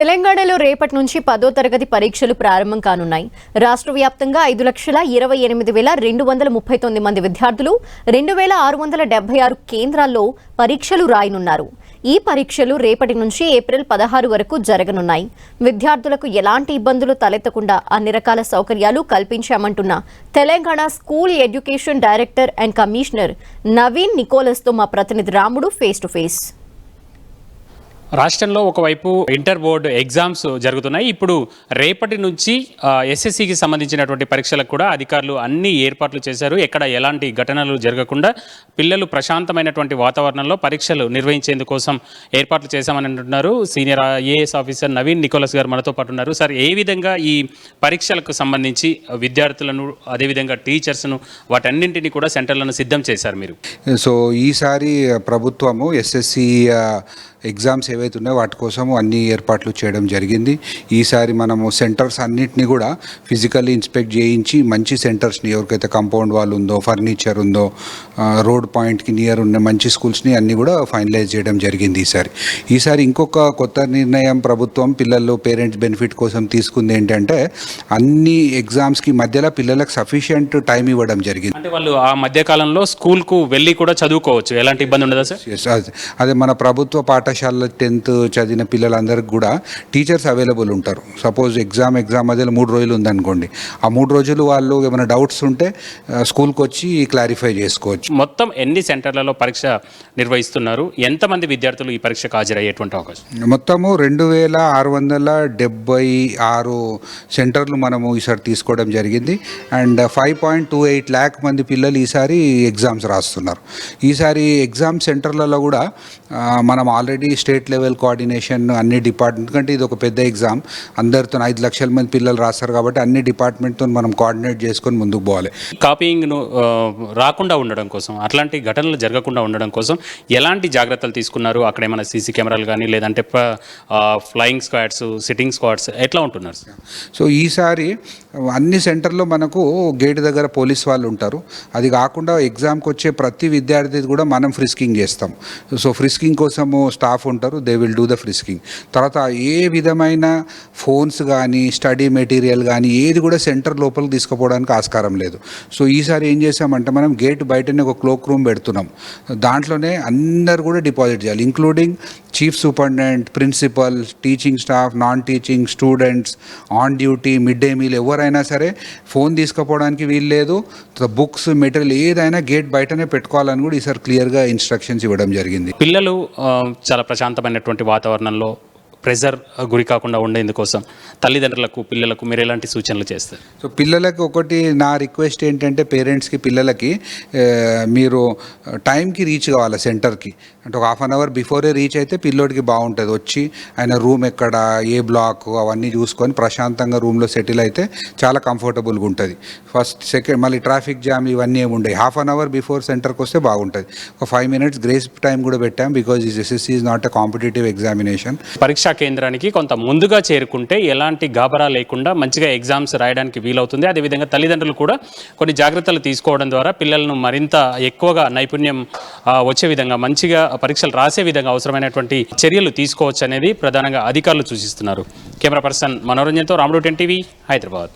తెలంగాణలో రేపటి నుంచి 10వ తరగతి పరీక్షలు ప్రారంభం కానున్నాయి. రాష్ట్ర వ్యాప్తంగా 5,28,239 మంది విద్యార్థులు 2,676 కేంద్రాల్లో పరీక్షలు రాయనున్నారు. ఈ పరీక్షలు రేపటి నుంచి ఏప్రిల్ 16 వరకు జరగనున్నాయి. విద్యార్థులకు ఎలాంటి ఇబ్బందులు తలెత్తకుండా అన్ని రకాల సౌకర్యాలు కల్పించామంటున్న Telangana school education director and commissioner Naveen నికోలస్తో మా ప్రతినిధి రాముడు ఫేస్ టు ఫేస్. రాష్ట్రంలో ఒకవైపు ఇంటర్ బోర్డు ఎగ్జామ్స్ జరుగుతున్నాయి. ఇప్పుడు రేపటి నుంచి ఎస్ఎస్సికి సంబంధించినటువంటి పరీక్షలకు కూడా అధికారులు అన్ని ఏర్పాట్లు చేశారు. ఎక్కడ ఎలాంటి ఘటనలు జరగకుండా పిల్లలు ప్రశాంతమైనటువంటి వాతావరణంలో పరీక్షలు నిర్వహించేందుకోసం ఏర్పాట్లు చేశామని అంటున్నారు. Senior IAS officer Naveen Nicholas garu మనతో పాటు ఉన్నారు. సార్, ఏ విధంగా ఈ పరీక్షలకు సంబంధించి విద్యార్థులను అదేవిధంగా టీచర్స్ను వాటన్నింటినీ కూడా సెంటర్లను సిద్ధం చేశారు మీరు? సో ఈసారి ప్రభుత్వము ఎస్ఎస్సి ఎగ్జామ్స్ ఏవైతే ఉన్నాయో వాటి కోసము అన్ని ఏర్పాట్లు చేయడం జరిగింది. ఈసారి మనము సెంటర్స్ అన్నింటినీ కూడా ఫిజికల్లీ ఇన్స్పెక్ట్ చేయించి మంచి సెంటర్స్ని, ఎవరికైతే కాంపౌండ్ వాల్ ఉందో, ఫర్నిచర్ ఉందో, రోడ్ పాయింట్కి నియర్ ఉన్న మంచి స్కూల్స్ని అన్నీ కూడా ఫైనలైజ్ చేయడం జరిగింది. ఈసారి ఇంకొక కొత్త నిర్ణయం ప్రభుత్వం పిల్లలు పేరెంట్స్ బెనిఫిట్ కోసం తీసుకుంది ఏంటంటే అన్ని ఎగ్జామ్స్కి మధ్యలో పిల్లలకు సఫిషియంట్ టైం ఇవ్వడం జరిగింది. అంటే వాళ్ళు ఆ మధ్యకాలంలో స్కూల్కు వెళ్ళి కూడా చదువుకోవచ్చు, ఎలాంటి ఇబ్బంది ఉండదా సార్? అదే మన ప్రభుత్వ పాఠశాల 10th చదివిన పిల్లలందరికీ కూడా టీచర్స్ అవైలబుల్ ఉంటారు. సపోజ్ ఎగ్జామ్ మధ్యలో 3 రోజులు ఉందనుకోండి, ఆ 3 రోజులు వాళ్ళు ఏమైనా డౌట్స్ ఉంటే స్కూల్కి వచ్చి క్లారిఫై చేసుకోవచ్చు. మొత్తం ఎన్ని సెంటర్లలో పరీక్ష నిర్వహిస్తున్నారు? ఎంతమంది విద్యార్థులు ఈ పరీక్షకు హాజరయ్యేటువంటి అవకాశం? మొత్తము 2,676 సెంటర్లు మనము ఈసారి తీసుకోవడం జరిగింది. అండ్ 5.28 lakh మంది పిల్లలు ఈసారి ఎగ్జామ్స్ రాస్తున్నారు. ఈసారి ఎగ్జామ్ సెంటర్లలో కూడా మనం ఆల్రెడీ స్టేట్ లెవెల్ కోఆర్డినేషన్ అన్ని డిపార్ట్మెంట్, కంటే ఇది ఒక పెద్ద ఎగ్జామ్, అందరితో 5 లక్షల మంది పిల్లలు రాస్తారు కాబట్టి అన్ని డిపార్ట్మెంట్తో మనం కోఆర్డినేట్ చేసుకొని ముందుకు పోవాలి. కాపీయింగ్ను రాకుండా ఉండడం కోసం, అట్లాంటి ఘటనలు జరగకుండా ఉండడం కోసం ఎలాంటి జాగ్రత్తలు తీసుకున్నారు? అక్కడ ఏమైనా సీసీ కెమెరాలు కానీ, లేదంటే ఫ్లయింగ్ స్క్వాడ్స్, సిట్టింగ్ స్క్వాడ్స్ ఎట్లా ఉంటున్నారు? సో ఈసారి అన్ని సెంటర్లో మనకు గేట్ దగ్గర పోలీస్ వాళ్ళు ఉంటారు. అది కాకుండా ఎగ్జామ్కి వచ్చే ప్రతి విద్యార్థి కూడా మనం ఫ్రిస్కింగ్ చేస్తాం. సో ఫ్రిస్కింగ్ కోసము స్టాఫ్ ఉంటారు, they will do the frisking. తర్వాత ఏ విధమైన ఫోన్స్ కానీ, స్టడీ మెటీరియల్ కానీ ఏది కూడా సెంటర్ లోపలికి తీసుకుపోవడానికి ఆస్కారం లేదు. సో ఈసారి ఏం చేసామంటే మనం గేట్ బయటనే ఒక క్లోక్ రూమ్ పెడుతున్నాం. దాంట్లోనే అందరు కూడా డిపాజిట్ చేయాలి, including chief superintendent, principal, teaching staff, non teaching, students, on duty, mid day meal ఎవరైనా సరే ఫోన్ తీసుకుపోవడానికి వీల్లేదు. బుక్స్, మెటీరియల్ ఏదైనా గేట్ బయటనే పెట్టుకోవాలని కూడా ఈసారి క్లియర్గా ఇన్స్ట్రక్షన్స్ ఇవ్వడం జరిగింది. పిల్లలు చాలా ప్రశాంతమైనటువంటి వాతావరణంలో ప్రెజర్ గురి కాకుండా ఉండేందుకోసం తల్లిదండ్రులకు, పిల్లలకు మీరు ఎలాంటి సూచనలు చేస్తారు? సో పిల్లలకు ఒకటి నా రిక్వెస్ట్ ఏంటంటే పేరెంట్స్కి, పిల్లలకి మీరు టైంకి రీచ్ కావాలి సెంటర్కి. అంటే ఒక 1/2 hour బిఫోరే రీచ్ అయితే పిల్లోడికి బాగుంటుంది. వచ్చి ఆయన రూమ్ ఎక్కడ, ఏ బ్లాక్ అవన్నీ చూసుకొని ప్రశాంతంగా రూమ్లో సెటిల్ అయితే చాలా కంఫర్టబుల్గా ఉంటుంది. ఫస్ట్, సెకండ్, మళ్ళీ ట్రాఫిక్ జామ్ ఇవన్నీ ఏమి ఉండవు. 1/2 hour బిఫోర్ సెంటర్కి వస్తే బాగుంటుంది. ఒక 5 minutes గ్రేస్ టైం కూడా పెట్టాం, బికాజ్ ఈ SSC is not a competitive examination. పరీక్షా కేంద్రానికి కొంత ముందుగా చేరుకుంటే ఎలాంటి గాబరా లేకుండా మంచిగా ఎగ్జామ్స్ రాయడానికి వీలవుతుంది. అదేవిధంగా తల్లిదండ్రులు కూడా కొన్ని జాగ్రత్తలు తీసుకోవడం ద్వారా పిల్లలను మరింత ఎక్కువగా నైపుణ్యం వచ్చే విధంగా, మంచిగా పరీక్షలు రాసే విధంగా అవసరమైనటువంటి చర్యలు తీసుకోవచ్చు అనేది ప్రధానంగా అధికారులు సూచిస్తున్నారు. కెమెరా పర్సన్ మనోరంజన్తో రాముడు, 10 TV, హైదరాబాద్.